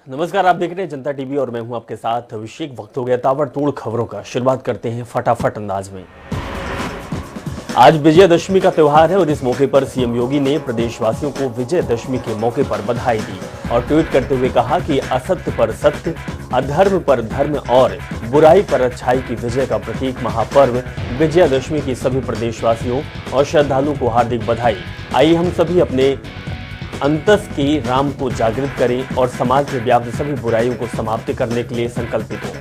नमस्कार, आप देख रहे हैं जनता टीवी और मैं हूं आपके साथ अभिषेक। वक्त हो गया ताबड़तोड़ खबरों का। शुरुआत करते हैं फटाफट अंदाज में। आज विजयदशमी का त्यौहार है और इस मौके पर सीएम योगी ने प्रदेशवासियों को विजयदशमी के मौके पर बधाई दी और ट्वीट करते हुए कहा कि असत्य पर सत्य, अधर्म पर धर्म और बुराई पर अच्छाई की विजय का प्रतीक महापर्व विजयदशमी की सभी प्रदेशवासियों और श्रद्धालुओं को हार्दिक बधाई। आइए हम सभी अपने अंतस के राम को जागृत करें और समाज में व्याप्त सभी बुराइयों को समाप्त करने के लिए संकल्पित हों।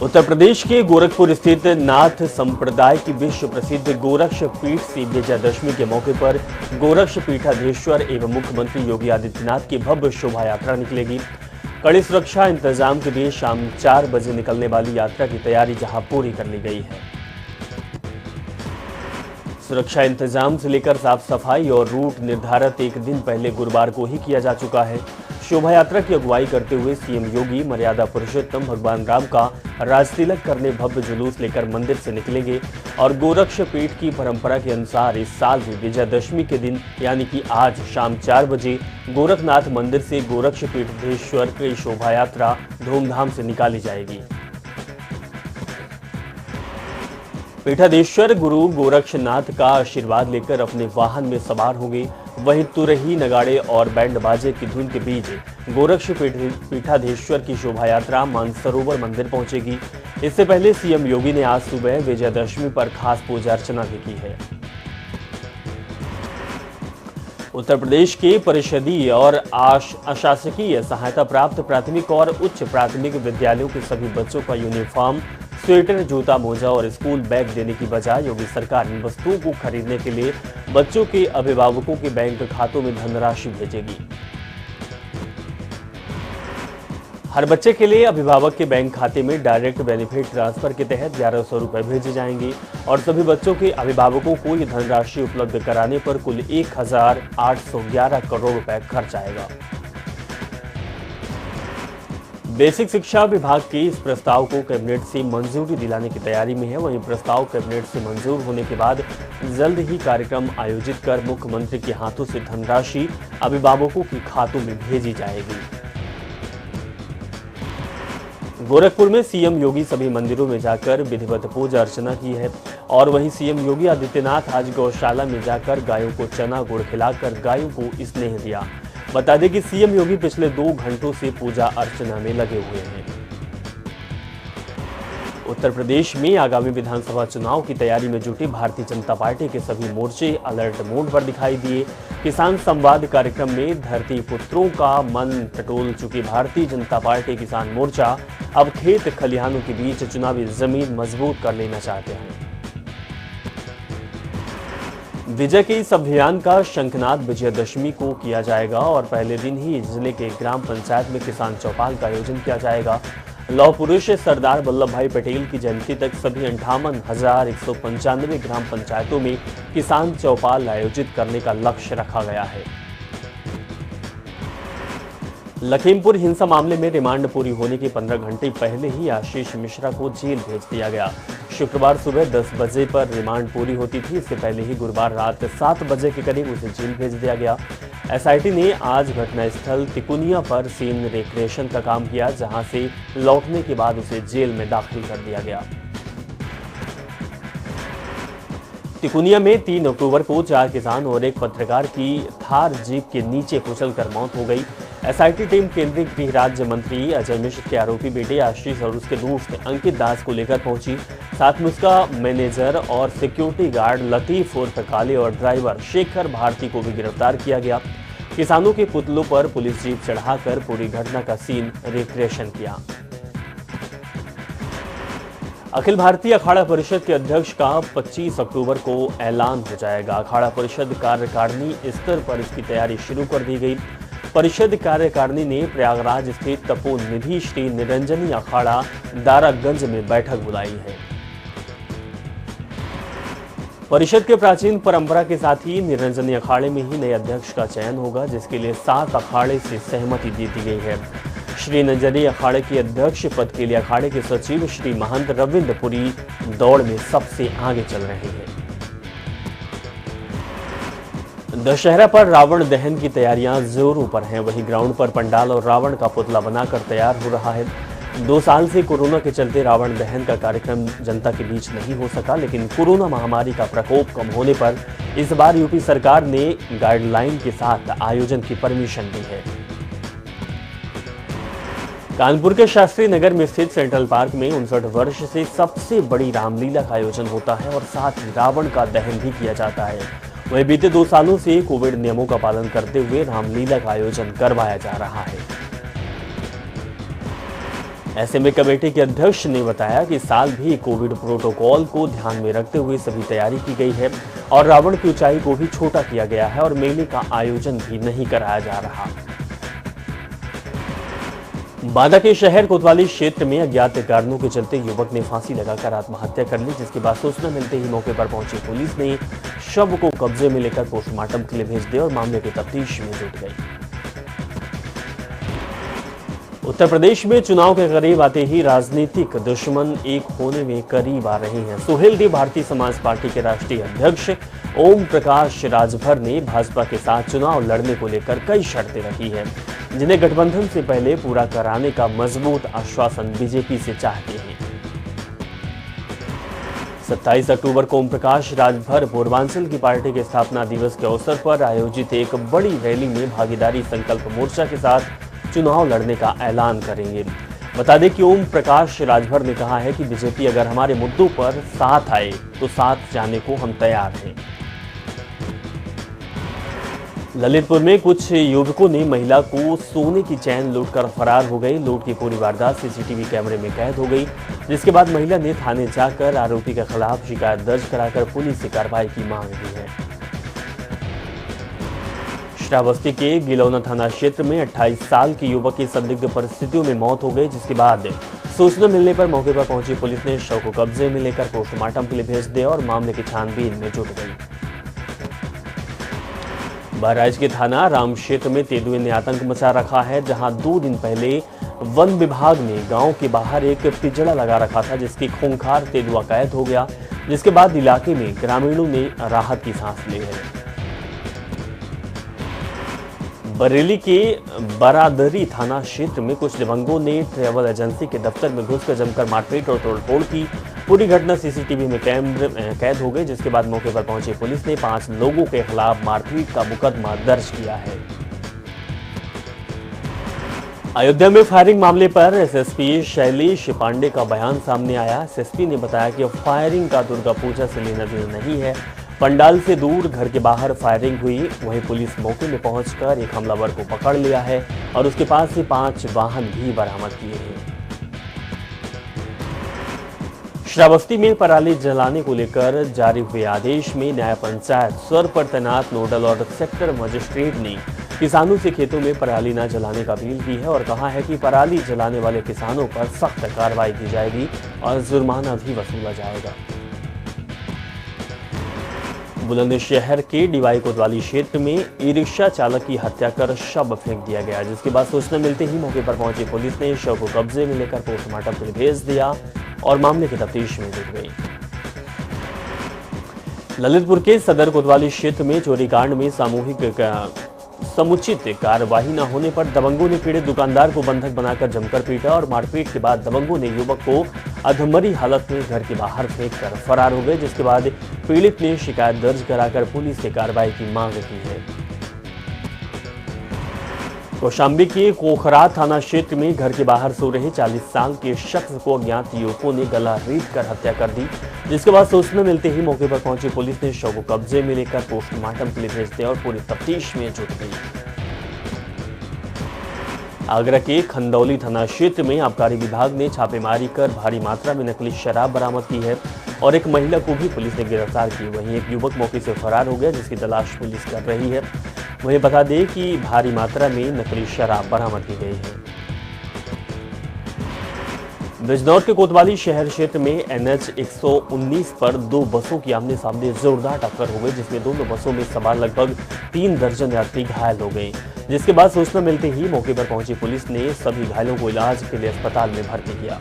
उत्तर प्रदेश के गोरखपुर स्थित नाथ संप्रदाय की विश्व प्रसिद्ध गोरक्ष पीठ से विजयदशमी के मौके पर गोरक्ष पीठाधीश्वर एवं मुख्यमंत्री योगी आदित्यनाथ की भव्य शोभा यात्रा निकलेगी। कड़ी सुरक्षा इंतजाम के बीच शाम 4 बजे निकलने वाली यात्रा की तैयारी जहां पूरी कर ली गई है। सुरक्षा इंतजाम से लेकर साफ सफाई और रूट निर्धारित एक दिन पहले गुरुवार को ही किया जा चुका है। शोभा यात्रा की अगुवाई करते हुए सीएम योगी मर्यादा पुरुषोत्तम भगवान राम का राजतिलक करने भव्य जुलूस लेकर मंदिर से निकलेंगे और गोरक्ष पीठ की परंपरा के अनुसार इस साल भी विजयदशमी के दिन यानी कि आज शाम 4 बजे गोरखनाथ मंदिर से गोरक्ष पीठाधीश्वर की शोभा यात्रा धूमधाम से निकाली जाएगी। पीठाधीश्वर गुरु गोरक्षनाथ का आशीर्वाद लेकर अपने वाहन में सवार होंगे। वहीं तुरही, नगाड़े और बैंड बाजे की धुन के बीच गोरक्ष पीठाधीश्वर की शोभा यात्रा मानसरोवर मंदिर पहुंचेगी। इससे पहले सीएम योगी ने आज सुबह विजयदशमी पर खास पूजा अर्चना भी की है। उत्तर प्रदेश के परिषदीय और अशासकीय सहायता प्राप्त प्राथमिक और उच्च प्राथमिक विद्यालयों के सभी बच्चों का यूनिफॉर्म, स्वेटर, जूता, मोजा और स्कूल बैग देने की बजाय योगी सरकार इन वस्तुओं को खरीदने के लिए बच्चों के अभिभावकों के बैंक खातों में धनराशि भेजेगी। हर बच्चे के लिए अभिभावक के बैंक खाते में डायरेक्ट बेनिफिट ट्रांसफर के तहत 1100 रुपए भेजे जाएंगे और सभी बच्चों के अभिभावकों को ये धनराशि उपलब्ध कराने पर कुल 1811 करोड़ रुपए खर्च आएगा। बेसिक शिक्षा विभाग के इस प्रस्ताव को कैबिनेट से मंजूरी दिलाने की तैयारी में है। वहीं प्रस्ताव कैबिनेट से मंजूर होने के बाद जल्द ही कार्यक्रम आयोजित कर मुख्यमंत्री के हाथों से धनराशि अभिभावकों के खातों में भेजी जाएगी। गोरखपुर में सीएम योगी सभी मंदिरों में जाकर विधिवत पूजा अर्चना की है और वहीं सीएम योगी आदित्यनाथ आज गौशाला में जाकर गायों को चना गुड़ खिलाकर गायों को स्नेह दिया। बता दें कि सीएम योगी पिछले 2 घंटों से पूजा अर्चना में लगे हुए हैं। उत्तर प्रदेश में आगामी विधानसभा चुनाव की तैयारी में जुटी भारतीय जनता पार्टी के सभी मोर्चे अलर्ट मोड पर दिखाई दिए। किसान संवाद कार्यक्रम में धरती पुत्रों का मन टटोल चुकी भारतीय जनता पार्टी किसान मोर्चा अब खेत खलिहानों के बीच चुनावी जमीन मजबूत कर लेना चाहते हैं। विजय के इस अभियान का शंखनाद विजयदशमी को किया जाएगा और पहले दिन ही जिले के ग्राम पंचायत में किसान चौपाल का आयोजन किया जाएगा। लौह पुरुष सरदार वल्लभ भाई पटेल की जयंती तक सभी 58,195 ग्राम पंचायतों में किसान चौपाल आयोजित करने का लक्ष्य रखा गया है। लखीमपुर हिंसा मामले में रिमांड पूरी होने के 15 घंटे पहले ही आशीष मिश्रा को जेल भेज दिया गया। शुक्रवार सुबह 10 बजे पर रिमांड पूरी होती थी। इससे पहले ही गुरुवार रात 7 बजे के करीब उसे जेल भेज दिया गया। एसआईटी ने आज घटनास्थल तिकुनिया पर सीन रिक्रिएशन का काम किया, जहां से लौटने के बाद उसे जेल में दाखिल कर दिया गया। तिकुनिया में 3 अक्टूबर को 4 किसान और एक पत्रकार की थार जीप के नीचे कुचलकर मौत हो गई। एसआईटी टीम केंद्रीय गृह राज्य मंत्री अजय मिश्र के आरोपी बेटे आशीष और उसके दोस्त अंकित दास को लेकर पहुंची। साथ में उसका मैनेजर और सिक्योरिटी गार्ड लतीफ उर्फ काले और ड्राइवर शेखर भारती को भी गिरफ्तार किया गया। किसानों के पुतलों पर पुलिस जीप चढ़ाकर पूरी घटना का सीन रिक्रिएशन किया। अखिल भारतीय अखाड़ा परिषद के अध्यक्ष का 25 अक्टूबर को ऐलान हो जाएगा। अखाड़ा परिषद कार्यकारिणी स्तर पर इसकी तैयारी शुरू कर दी गई। परिषद कार्यकारिणी ने प्रयागराज स्थित तपोनिधि श्री निरंजनी अखाड़ा दारागंज में बैठक बुलाई है। परिषद के प्राचीन परंपरा के साथ ही निरंजनी अखाड़े में ही नए अध्यक्ष का चयन होगा, जिसके लिए 7 अखाड़े से सहमति दे दी गई है। श्री निरंजनी अखाड़े के अध्यक्ष पद के लिए अखाड़े के सचिव श्री महंत रविंद्रपुरी दौड़ में सबसे आगे चल रहे हैं। दशहरा पर रावण दहन की तैयारियां जोरों पर हैं। वहीं ग्राउंड पर पंडाल और रावण का पुतला बनाकर तैयार हो रहा है। 2 साल से कोरोना के चलते रावण दहन का कार्यक्रम जनता के बीच नहीं हो सका, लेकिन कोरोना महामारी का प्रकोप कम होने पर इस बार यूपी सरकार ने गाइडलाइन के साथ आयोजन की परमिशन दी है। कानपुर के शास्त्री नगर में स्थित सेंट्रल पार्क में 59 वर्ष से सबसे बड़ी रामलीला का आयोजन होता है और साथ ही रावण का दहन भी किया जाता है। वहीं बीते 2 सालों से कोविड नियमों का पालन करते हुए रामलीला का आयोजन करवाया जा रहा है। ऐसे में कमेटी के अध्यक्ष ने बताया कि इस साल भी कोविड प्रोटोकॉल को ध्यान में रखते हुए सभी तैयारी की गई है और रावण की ऊंचाई को भी छोटा किया गया है और मेले का आयोजन भी नहीं कराया जा रहा। बांदा के शहर कोतवाली क्षेत्र में अज्ञात कारणों के चलते युवक ने फांसी लगाकर आत्महत्या कर ली, जिसके बाद सूचना मिलते ही मौके पर पहुंची पुलिस ने शव को कब्जे में लेकर पोस्टमार्टम के लिए भेज दिया और मामले की तफ्तीश में जुट गई। उत्तर प्रदेश में चुनाव के करीब आते ही राजनीतिक दुश्मन एक होने में करीब आ रहे हैं। सुहेलदेव भारतीय समाज पार्टी के राष्ट्रीय अध्यक्ष ओम प्रकाश राजभर ने भाजपा के साथ चुनाव लड़ने को लेकर कई शर्तें रखी हैं, जिन्हें गठबंधन से पहले पूरा कराने का मजबूत आश्वासन बीजेपी से चाहते हैं। 27 अक्टूबर को ओम प्रकाश राजभर पूर्वांचल की पार्टी के स्थापना दिवस के अवसर पर आयोजित एक बड़ी रैली में भागीदारी संकल्प मोर्चा के साथ चुनाव लड़ने का ऐलान करेंगे। बता दें कि ओम प्रकाश राजभर ने कहा है कि बीजेपी अगर हमारे मुद्दों पर साथ आए तो साथ जाने को हम तैयार हैं। ललितपुर में कुछ युवकों ने महिला को सोने की चैन लूटकर फरार हो गई। लूट की पूरी वारदात सीसीटीवी कैमरे में कैद हो गई, जिसके बाद महिला ने थाने जाकर आरोपी के खिलाफ शिकायत दर्ज कराकर पुलिस से कार्रवाई की मांग की है। श्रावस्ती के गिलौना थाना क्षेत्र में 28 साल की युवक की संदिग्ध परिस्थितियों में मौत हो गई, जिसके बाद सूचना मिलने पर मौके पर पहुंची पुलिस ने शव को कब्जे में लेकर पोस्टमार्टम के लिए भेज दिया और मामले की छानबीन में जुट गई। बहराइच के थाना राम क्षेत्र में तेंदुए ने आतंक मचा रखा है, जहां 2 दिन पहले वन विभाग ने गांव के बाहर एक पिंजड़ा लगा रखा था, जिसकी खूंखार तेंदुआ कैद हो गया, जिसके बाद इलाके में ग्रामीणों ने राहत की सांस ली है। बरेली के बरादरी थाना क्षेत्र में कुछ दबंगों ने ट्रैवल एजेंसी के दफ्तर में घुसकर जमकर मारपीट और तोड़फोड़ की। पूरी घटना सीसीटीवी में कैद हो गई, जिसके बाद मौके पर पहुंची पुलिस ने 5 लोगों के खिलाफ मारपीट का मुकदमा दर्ज किया है। अयोध्या में फायरिंग मामले पर एसएसपी शैलेश पांडे का बयान सामने आया। एसएसपी ने बताया कि फायरिंग का दुर्गा पूजा से लेना देना नहीं है, पंडाल से दूर घर के बाहर फायरिंग हुई। वहीं पुलिस मौके में पहुंचकर एक हमलावर को पकड़ लिया है और उसके पास से 5 वाहन भी बरामद किए हैं। श्रावस्ती में पराली जलाने को लेकर जारी हुए आदेश में न्याय पंचायत स्तर पर तैनात नोडल और सेक्टर मजिस्ट्रेट ने किसानों से खेतों में पराली न जलाने का अपील की है और कहा है कि पराली जलाने वाले किसानों पर सख्त कार्रवाई की जाएगी और जुर्माना भी वसूला जाएगा। बुलंदशहर के डीवाई कोतवाली क्षेत्र में ई रिक्शा चालक की हत्या कर शव फेंक दिया गया, जिसके बाद सूचना मिलते ही मौके पर पहुंची पुलिस ने शव को कब्जे में लेकर पोस्टमार्टम के लिए भेज दिया और मामले की तफ्तीश में जुट गई। ललितपुर के सदर कोतवाली क्षेत्र में चोरी कांड में समुचित कार्यवाही न होने पर दबंगों ने पीड़ित दुकानदार को बंधक बनाकर जमकर पीटा और मारपीट के बाद दबंगों ने युवक को अधमरी हालत में घर के बाहर फेंककर फरार हो गए, जिसके बाद पीड़ित ने शिकायत दर्ज कराकर पुलिस से कार्रवाई की मांग की है। कौशाम्बी के कोखरा थाना क्षेत्र में घर के बाहर सो रहे 40 साल के शख्स को अज्ञात युवकों ने गला रेत कर हत्या कर दी, जिसके बाद सूचना मिलते ही मौके पर पहुंची पुलिस ने शव को कब्जे में लेकर पोस्टमार्टम के लिए भेज दिया और पूरी तफ्तीश में जुट गई। आगरा के खंदौली थाना क्षेत्र में आबकारी विभाग ने छापेमारी कर भारी मात्रा में नकली शराब बरामद की है और एक महिला को भी पुलिस ने गिरफ्तार की। वहीं एक युवक मौके से फरार हो गया, जिसकी तलाश पुलिस कर रही है। वहीं बता दें कि भारी मात्रा में नकली शराब बरामद की गई है। बिजनौर के कोतवाली शहर क्षेत्र में NH 119 पर 2 बसों की आमने सामने जोरदार टक्कर हो गई, जिसमें दोनों बसों में सवार लगभग 3 दर्जन यात्री घायल हो गए, जिसके बाद सूचना मिलते ही मौके पर पहुंची पुलिस ने सभी घायलों को इलाज के लिए अस्पताल में भर्ती किया।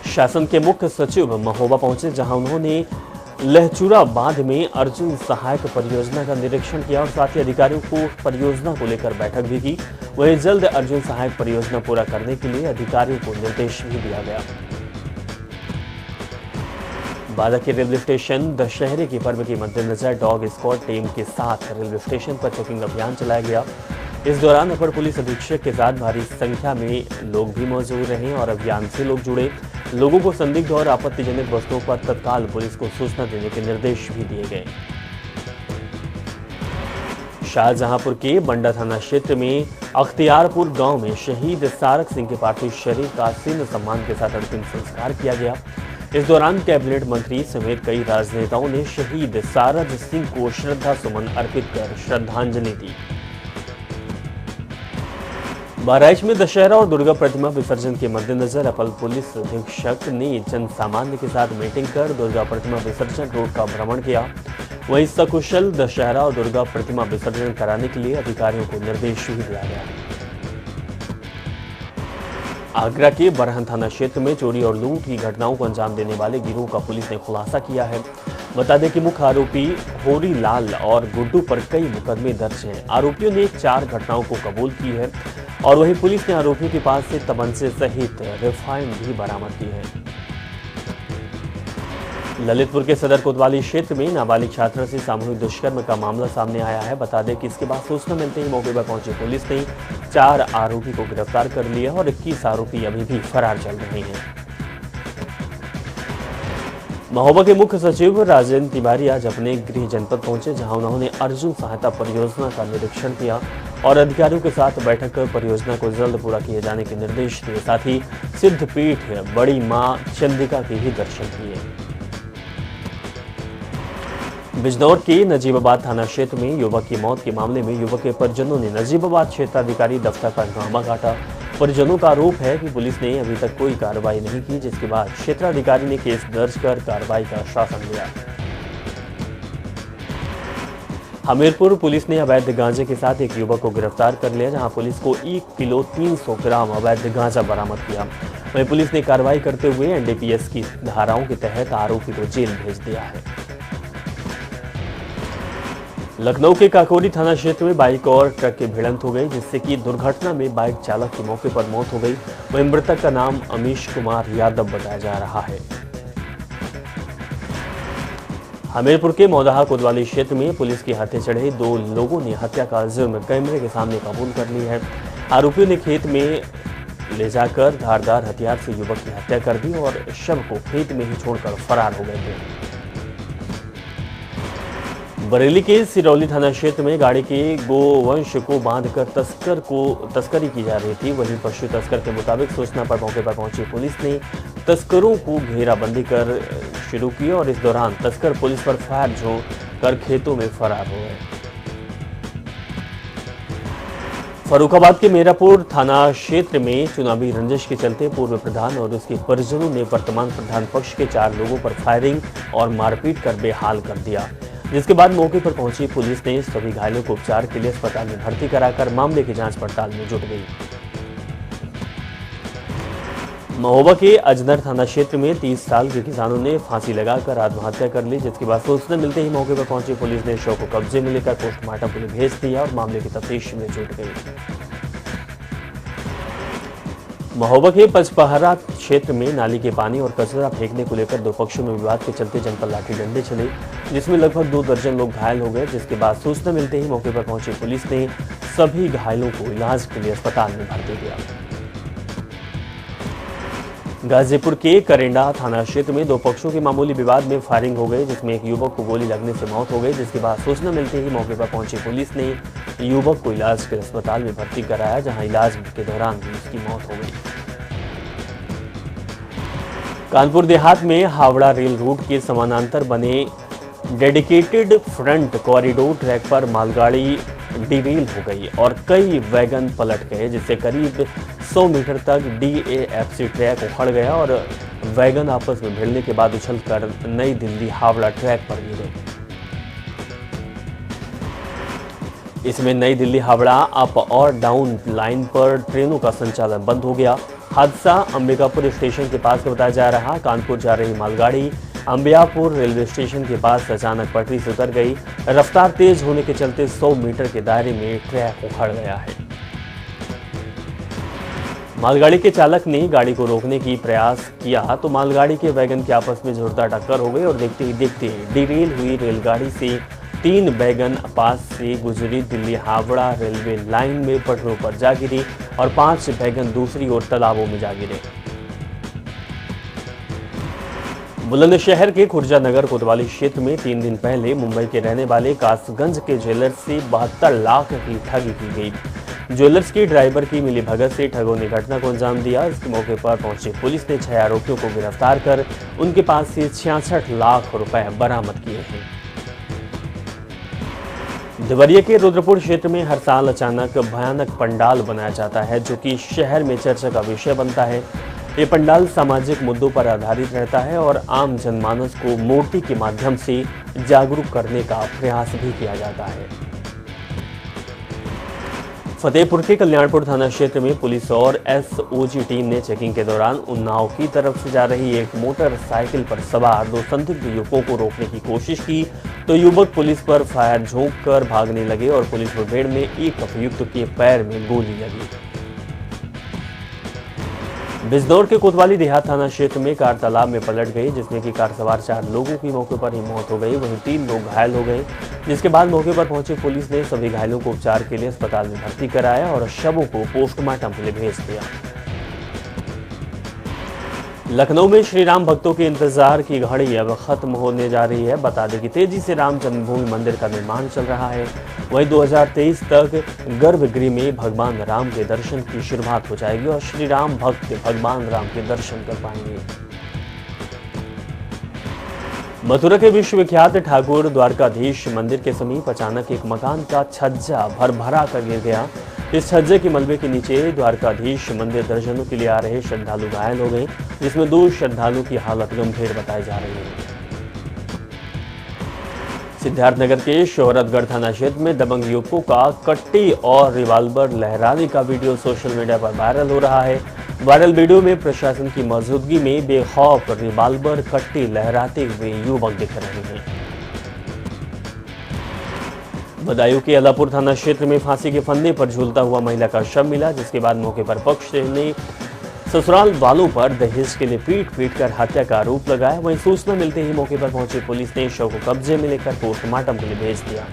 शासन के मुख्य सचिव महोबा पहुंचे, जहां उन्होंने लहचूरा बांध में अर्जुन सहायक परियोजना का निरीक्षण किया और साथ ही अधिकारियों को परियोजना को लेकर बैठक भी की। वहीं जल्द अर्जुन सहायक परियोजना पूरा करने के लिए अधिकारियों को निर्देश भी दिया गया। बांदा के रेलवे स्टेशन दशहरे के पर्व के मद्देनजर डॉग स्क्वाड टीम के साथ रेलवे स्टेशन पर चेकिंग अभियान चलाया गया। इस दौरान अपर पुलिस अधीक्षक के साथ भारी संख्या में लोग भी मौजूद रहे और अभियान से लोग जुड़े। लोगों को संदिग्ध और आपत्तिजनक वस्तुओं पर तत्काल पुलिस को सूचना देने के निर्देश भी दिए गए। शाहजहांपुर के बंडा थाना क्षेत्र में अख्तियारपुर गांव में शहीद सारक सिंह के पार्थिव शरीर का सिंह सम्मान के साथ अंतिम संस्कार किया गया। इस दौरान कैबिनेट मंत्री समेत कई राजनेताओं ने शहीद सारक सिंह को श्रद्धा सुमन अर्पित कर श्रद्धांजलि दी। बहराइच में दशहरा और दुर्गा प्रतिमा विसर्जन के मद्देनजर अपर पुलिस अधीक्षक ने जन सामान्य के साथ मीटिंग कर दुर्गा प्रतिमा विसर्जन रोड का भ्रमण किया। वहीं सकुशल दशहरा और दुर्गा प्रतिमा विसर्जन कराने के लिए अधिकारियों को निर्देश भी दिया गया। आगरा के बरहन थाना क्षेत्र में चोरी और लूट की घटनाओं को अंजाम देने वाले गिरोह का पुलिस ने खुलासा किया है। बता दें कि मुख्य आरोपी होरी लाल और गुड्डू पर कई मुकदमे दर्ज हैं। आरोपियों ने 4 घटनाओं को कबूल की है और वहीं पुलिस ने आरोपियों के पास से तमंचे सहित रिफाइन भी बरामद की है। ललितपुर के सदर कोतवाली क्षेत्र में नाबालिग छात्रा से सामूहिक दुष्कर्म का मामला सामने आया है। बता दें कि इसके बाद सूचना मिलते ही मौके पर पहुंची पुलिस ने 4 आरोपी को गिरफ्तार कर लिया और 21 आरोपी अभी भी फरार चल रहे हैं। महोबा के मुख्य सचिव राजेंद्र तिवारी आज अपने गृह जनपद पहुंचे, जहां उन्होंने अर्जुन सहायता परियोजना का निरीक्षण किया और अधिकारियों के साथ बैठक कर परियोजना को जल्द पूरा किए जाने के निर्देश दिए। साथ ही सिद्धपीठ बड़ी मां चंडिका के भी दर्शन किए। बिजनौर के नजीबाबाद थाना क्षेत्र में युवक की मौत के मामले में युवक के परिजनों ने नजीबाबाद क्षेत्राधिकारी दफ्तर पर हंगामा काटा। परिजनों का आरोप है कि पुलिस ने अभी तक कोई कार्रवाई नहीं की, जिसके बाद क्षेत्राधिकारी ने केस दर्ज कर कार्रवाई का आश्वासन दिया। हमीरपुर पुलिस ने अवैध गांजे के साथ एक युवक को गिरफ्तार कर लिया, जहां पुलिस को 1 किलो 300 ग्राम अवैध गांजा बरामद किया। वहीं पुलिस ने कार्रवाई करते हुए एनडीपीएस की धाराओं के तहत आरोपी को जेल भेज दिया है। लखनऊ के काकोरी थाना क्षेत्र में बाइक और ट्रक की भिड़ंत हो गई, जिससे कि दुर्घटना में बाइक चालक की मौके पर मौत हो गई। वहीं मृतक का नाम अमीश कुमार यादव बताया जा रहा है। हमीरपुर के मौदाहा कोतवाली क्षेत्र में पुलिस के हाथे चढ़े 2 लोगों ने हत्या का जुर्म कैमरे के सामने कबूल कर ली है। आरोपियों ने खेत में ले जाकर धारदार हथियार से युवक की हत्या कर दी और शव को खेत में ही छोड़कर फरार हो गए थे। बरेली के सिरौली थाना क्षेत्र में गाड़ी के गोवंश को बांधकर तस्करी की जा रही थी। वहीं पशु तस्कर के मुताबिक सूचना पर मौके पर पहुंची पुलिस ने तस्करों को घेराबंदी कर शुरू की और इस दौरान तस्कर पुलिस पर फायर झोंक कर खेतों में फरार हो गए। फर्रुखाबाद के मेरापुर थाना क्षेत्र में चुनावी रंजिश के चलते पूर्व प्रधान और उसके परिजनों ने वर्तमान प्रधान पक्ष के 4 लोगों पर फायरिंग और मारपीट कर बेहाल कर दिया, जिसके बाद मौके पर पहुंची पुलिस ने सभी घायलों को उपचार के लिए अस्पताल में भर्ती कराकर मामले की जांच पड़ताल में जुट गई। महोबा के अजनर थाना क्षेत्र में 30 साल के किसानों ने फांसी लगाकर आत्महत्या कर ली, जिसके बाद सूचना मिलते ही मौके पर पहुंची पुलिस ने शव को कब्जे में लेकर पोस्टमार्टम के लिए भेज दिया और मामले की तफ्तीश में जुट गई। महोबा के पचपहरा क्षेत्र में नाली के पानी और कचरा फेंकने को लेकर 2 पक्षों में विवाद के चलते जनपद लाठी डंडे चले, जिसमें लगभग 2 दर्जन लोग घायल हो गए, जिसके बाद सूचना मिलते ही मौके पर पहुंची पुलिस ने सभी घायलों को इलाज के लिए अस्पताल में भर्ती किया। गाजीपुर के करेंडा थाना क्षेत्र में 2 पक्षों के मामूली विवाद में फायरिंग हो गई, जिसमें एक युवक को गोली लगने से मौत हो गई, जिसके बाद सूचना मिलते ही मौके पर पहुंची पुलिस ने युवक को इलाज के अस्पताल में भर्ती कराया, जहां इलाज के दौरान भी उसकी मौत हो गई। कानपुर देहात में हावड़ा रेल रूट के समानांतर बने डेडिकेटेड फ्रंट कॉरिडोर ट्रैक पर मालगाड़ी डिरेल हो गई और कई वैगन पलट गए, जिससे करीब 100 मीटर तक DAFC ट्रैक उखड़ गया और वैगन आपस में भिड़ने के बाद उछलकर नई दिल्ली हावड़ा ट्रैक पर गिरे। इसमें नई दिल्ली हावड़ा अप और डाउन लाइन पर ट्रेनों का संचालन बंद हो गया। हादसा अंबिकापुर स्टेशन के पास बताया जा रहा। कानपुर जा रही मालगाड़ी अंबियापुर रेलवे स्टेशन के पास अचानक पटरी से उतर गई। रफ्तार तेज होने के चलते 100 मीटर के दायरे में ट्रैक उखड़ गया है। मालगाड़ी के चालक ने गाड़ी को रोकने की प्रयास किया तो मालगाड़ी के वैगन की आपस में जोरदार टक्कर हो गई और देखते ही डिरेल हुई रेलगाड़ी से 3 वैगन पास से गुजरी दिल्ली हावड़ा रेलवे लाइन में पटरों पर जा गिरी और 5 वैगन दूसरी ओर तालाबों में जा गिरे। बुलंदशहर के खुर्जा नगर कोतवाली क्षेत्र में 3 दिन पहले मुंबई के रहने वाले कासगंज के ज्वेलर्स से 72 लाख की ठगी की गई। ज्वेलर्स की ड्राइवर की मिलीभगत से ठगों ने घटना को अंजाम दिया। इसके मौके पर पहुंची पुलिस ने 6 आरोपियों को गिरफ्तार कर उनके पास से 66 लाख रुपए बरामद किए हैं। देवरिया के रुद्रपुर क्षेत्र में हर साल अचानक भयानक पंडाल बनाया जाता है, जो कि शहर में चर्चा का विषय बनता है। ये पंडाल सामाजिक मुद्दों पर आधारित रहता है और आम जनमानस को मूर्ति के माध्यम से जागरूक करने का प्रयास भी किया जाता है। फतेहपुर के कल्याणपुर थाना क्षेत्र में पुलिस और एसओजी टीम ने चेकिंग के दौरान उन्नाव की तरफ से जा रही एक मोटरसाइकिल पर सवार 2 संदिग्ध युवकों को रोकने की कोशिश की तो युवक पुलिस पर फायर झोंक कर भागने लगे और पुलिस मुठभेड़ में एक अभियुक्त के पैर में गोली लगी। बिजनौर के कोतवाली देहात थाना क्षेत्र में कार तालाब में पलट गई, जिसमें कि कार सवार 4 लोगों की मौके पर ही मौत हो गई, वहीं 3 लोग घायल हो गए। जिसके बाद मौके पर पहुंची पुलिस ने सभी घायलों को उपचार के लिए अस्पताल में भर्ती कराया और शवों को पोस्टमार्टम के लिए भेज दिया। लखनऊ में श्री राम भक्तों के इंतजार की घड़ी अब खत्म होने जा रही है। बता दें कि तेजी से राम जन्मभूमि मंदिर का निर्माण चल रहा है। वहीं 2023 तक गर्भगृह में भगवान राम के दर्शन की शुरुआत हो जाएगी और श्री राम भक्त भगवान राम के दर्शन कर पाएंगे। मथुरा के विश्वविख्यात ठाकुर द्वारकाधीश मंदिर के समीप अचानक एक मकान का छज्जा भरभरा कर गिर गया। इस छज्जे के मलबे के नीचे द्वारकाधीश मंदिर दर्शनों के लिए आ रहे श्रद्धालु घायल हो गए, जिसमें 2 श्रद्धालुओं की हालत गंभीर बताई जा रही है। सिद्धार्थनगर के शोहरतगढ़ थाना क्षेत्र में दबंग युवकों का कट्टी और रिवाल्वर लहराने का वीडियो सोशल मीडिया पर वायरल हो रहा है। वायरल वीडियो में प्रशासन की मौजूदगी में बेखौफ रिवाल्वर कट्टी लहराते हुए युवक दिख रहे हैं। बदायूं के अलापुर थाना क्षेत्र में फांसी के फंदे पर झूलता हुआ महिला का शव मिला, जिसके बाद मौके पर पक्ष ने ससुराल वालों पर दहेज के लिए पीट कर हत्या का आरोप लगाया। वहीं सूचना मिलते ही मौके पर पहुंची पुलिस ने शव को कब्जे में लेकर पोस्टमार्टम के लिए भेज दिया।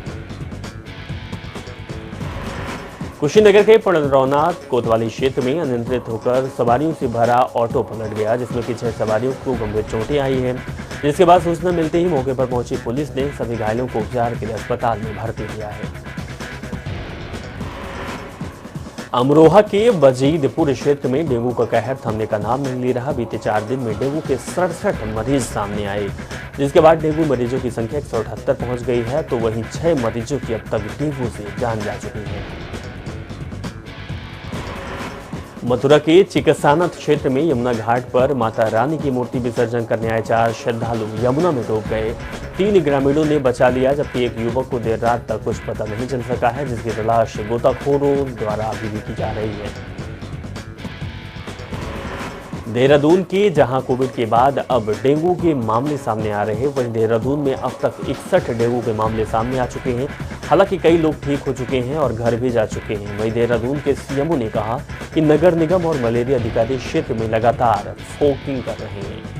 कुशीनगर के पड़रौना कोतवाली क्षेत्र में अनियंत्रित होकर सवारियों से भरा ऑटो पलट गया, जिसमें कि 6 सवारियों को गंभीर चोटें आई हैं। जिसके बाद सूचना मिलते ही मौके पर पहुंची पुलिस ने सभी घायलों को उपचार के लिए अस्पताल में भर्ती किया है। अमरोहा के बजीदपुर क्षेत्र में डेंगू का कहर थमने का नाम नहीं ले रहा। बीते 4 दिन में डेंगू के 67 मरीज सामने आए, जिसके बाद डेंगू मरीजों की संख्या 178 पहुंच गई है, तो वहीं 6 मरीजों की अब तक डेंगू से जान जा चुकी है। मथुरा के चिकसानत क्षेत्र में यमुना घाट पर माता रानी की मूर्ति विसर्जन करने आए 4 श्रद्धालु यमुना में डूब गए। 3 ग्रामीणों ने बचा लिया, जबकि एक युवक को देर रात तक कुछ पता नहीं चल सका है, जिसकी तलाश गोताखोरों द्वारा अभी भी की जा रही है। देहरादून के जहां कोविड के बाद अब डेंगू के मामले सामने आ रहे हैं, वहीं देहरादून में अब तक 61 डेंगू के मामले सामने आ चुके हैं। हालांकि कई लोग ठीक हो चुके हैं और घर भी जा चुके हैं। वहीं देहरादून के सीएमओ ने कहा कि नगर निगम और मलेरिया अधिकारी क्षेत्र में लगातार फोकिंग कर रहे हैं।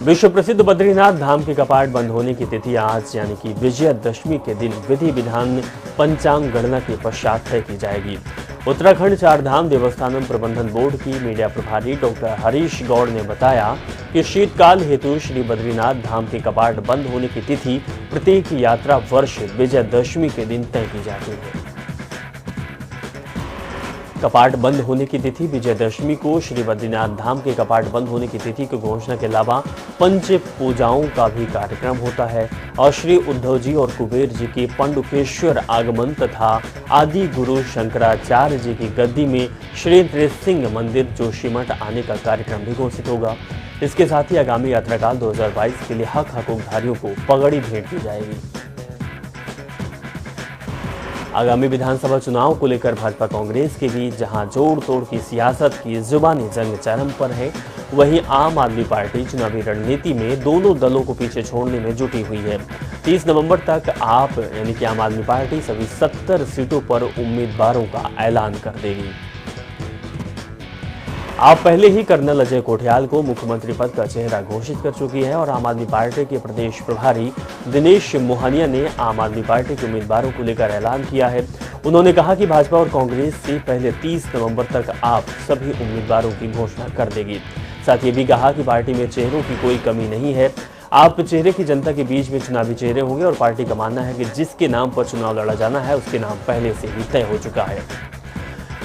विश्व प्रसिद्ध बद्रीनाथ धाम के कपाट बंद होने की तिथि आज यानी कि विजयादशमी के दिन विधि विधान पंचांग गणना के पश्चात तय की जाएगी। उत्तराखंड 4 धाम देवस्थानम प्रबंधन बोर्ड की मीडिया प्रभारी डॉक्टर हरीश गौड़ ने बताया कि शीतकाल हेतु श्री बद्रीनाथ धाम के कपाट बंद होने की तिथि प्रत्येक यात्रा वर्ष विजयादशमी के दिन तय की जाती है। कपाट बंद होने की तिथि विजयादशमी को श्री बद्रीनाथ धाम के कपाट बंद होने की तिथि की घोषणा के अलावा पंच पूजाओं का भी कार्यक्रम होता है और श्री उद्धव जी और कुबेर जी के पंडुकेश्वर आगमन तथा आदि गुरु शंकराचार्य जी की गद्दी में श्री नृसिंह मंदिर जोशीमठ आने का कार्यक्रम भी घोषित होगा। इसके साथ ही आगामी यात्राकाल 2022 के लिए हक हकूकधारियों को पगड़ी भेंट की जाएगी। आगामी विधानसभा चुनाव को लेकर भाजपा कांग्रेस के बीच जहां जोड़ तोड़ की सियासत की जुबानी जंग चरम पर है, वहीं आम आदमी पार्टी चुनावी रणनीति में दोनों दलों को पीछे छोड़ने में जुटी हुई है। 30 नवंबर तक आप यानी कि आम आदमी पार्टी सभी 70 सीटों पर उम्मीदवारों का ऐलान कर देगी। आप पहले ही कर्नल अजय कोठियाल को मुख्यमंत्री पद का चेहरा घोषित कर चुकी है और आम आदमी पार्टी के प्रदेश प्रभारी दिनेश मोहनिया ने आम आदमी पार्टी के उम्मीदवारों को लेकर ऐलान किया है। उन्होंने कहा कि भाजपा और कांग्रेस से पहले 30 नवंबर तक आप सभी उम्मीदवारों की घोषणा कर देगी। साथ ये भी कहा कि पार्टी में चेहरों की कोई कमी नहीं है। आप चेहरे की जनता के बीच में चुनावी चेहरे होंगे और पार्टी का मानना है कि जिसके नाम पर चुनाव लड़ा जाना है उसके नाम पहले से ही तय हो चुका है।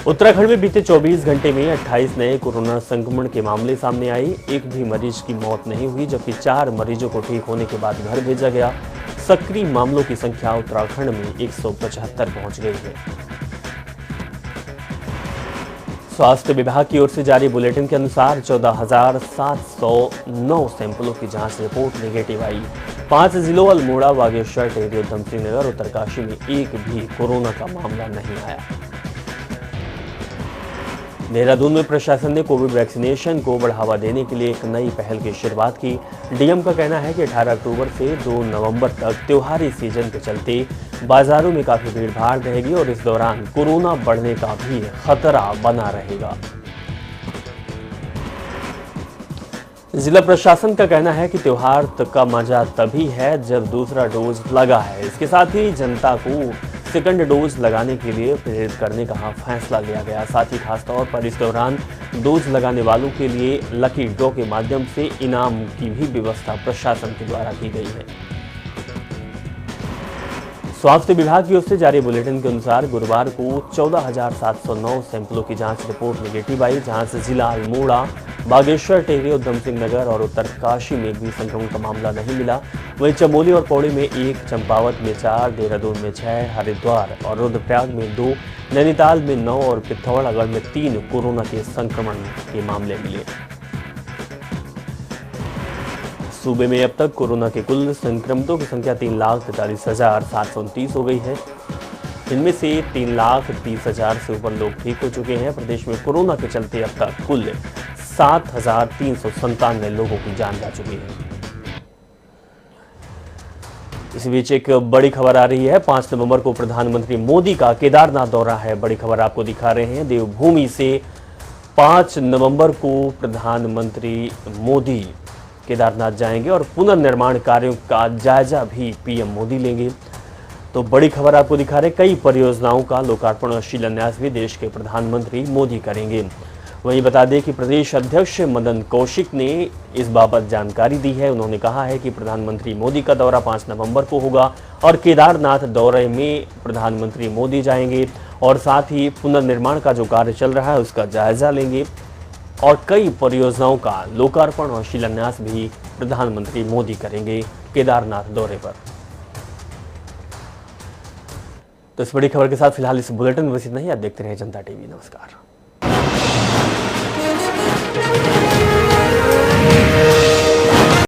उत्तराखंड में बीते 24 घंटे में 28 नए कोरोना संक्रमण के मामले सामने आए। एक भी मरीज की मौत नहीं हुई, जबकि 4 मरीजों को ठीक होने के बाद घर भेजा गया। सक्रिय मामलों की संख्या उत्तराखंड में 175 पहुंच गई है। स्वास्थ्य विभाग की ओर से जारी बुलेटिन के अनुसार 14,709 सैंपलों की जांच रिपोर्ट नेगेटिव आई। 5 जिलों अल्मोड़ा, बागेश्वर, टिहरी, उधमसिंह नगर, उत्तरकाशी में एक भी कोरोना का मामला नहीं आया। देहरादून में प्रशासन ने कोविड वैक्सीनेशन को बढ़ावा देने के लिए एक नई पहल की शुरुआत की। डीएम का कहना है कि 18 अक्टूबर से 2 नवंबर तक त्योहारी सीजन के चलते बाजारों में काफी भीड़ भाड़ रहेगी और इस दौरान कोरोना बढ़ने का भी खतरा बना रहेगा। जिला प्रशासन का कहना है कि त्योहार का मजा तभी है जब दूसरा डोज लगा है। इसके साथ ही जनता को सेकंड डोज लगाने के लिए प्रेरित करने का फैसला लिया गया। साथ ही खासतौर पर इस दौरान डोज लगाने वालों के लिए लकी ड्रॉ के माध्यम से इनाम की भी व्यवस्था प्रशासन के द्वारा की गई है। स्वास्थ्य विभाग की ओर से जारी बुलेटिन के अनुसार गुरुवार को 14,709 सैंपलों की जांच रिपोर्ट नेगेटिव आई, जहां से जिला अल्मोड़ा, बागेश्वर, टिहरी, उधमसिंह नगर और उत्तरकाशी में भी संक्रमण का मामला नहीं मिला। वहीं चमोली और पौड़ी में 1, चंपावत में 4, देहरादून में 6, हरिद्वार और रुद्रप्रयाग में 2, नैनीताल में 9 और पिथौरागढ़ में 3 कोरोना के संक्रमण के मामले मिले। सूबे में अब तक कोरोना के कुल संक्रमितों की संख्या 3,43,729 हो गई है। इनमें से 3,30,000 से ऊपर लोग ठीक हो चुके हैं। प्रदेश में कोरोना के चलते अब तक कुल 7,397 लोगों की जान जा चुकी है। इस बीच एक बड़ी खबर आ रही है। 5 नवंबर को प्रधानमंत्री मोदी का केदारनाथ दौरा है। बड़ी खबर आपको दिखा रहे हैं। देवभूमि से 5 नवंबर को प्रधानमंत्री मोदी केदारनाथ जाएंगे और पुनर्निर्माण कार्यों का जायजा भी पीएम मोदी लेंगे। तो बड़ी खबर आपको दिखा रहे, कई परियोजनाओं का लोकार्पण और शिलान्यास भी देश के प्रधानमंत्री मोदी करेंगे। वहीं बता दें कि प्रदेश अध्यक्ष मदन कौशिक ने इस बाबत जानकारी दी है। उन्होंने कहा है कि प्रधानमंत्री मोदी का दौरा 5 नवंबर को होगा और केदारनाथ दौरे में प्रधानमंत्री मोदी जाएंगे और साथ ही पुनर्निर्माण का जो कार्य चल रहा है उसका जायजा लेंगे और कई परियोजनाओं का लोकार्पण और शिलान्यास भी प्रधानमंत्री मोदी करेंगे केदारनाथ दौरे पर। तो इस बड़ी खबर के साथ फिलहाल इस बुलेटिन में बस इतना ही। आप देखते रहे जनता टीवी। नमस्कार।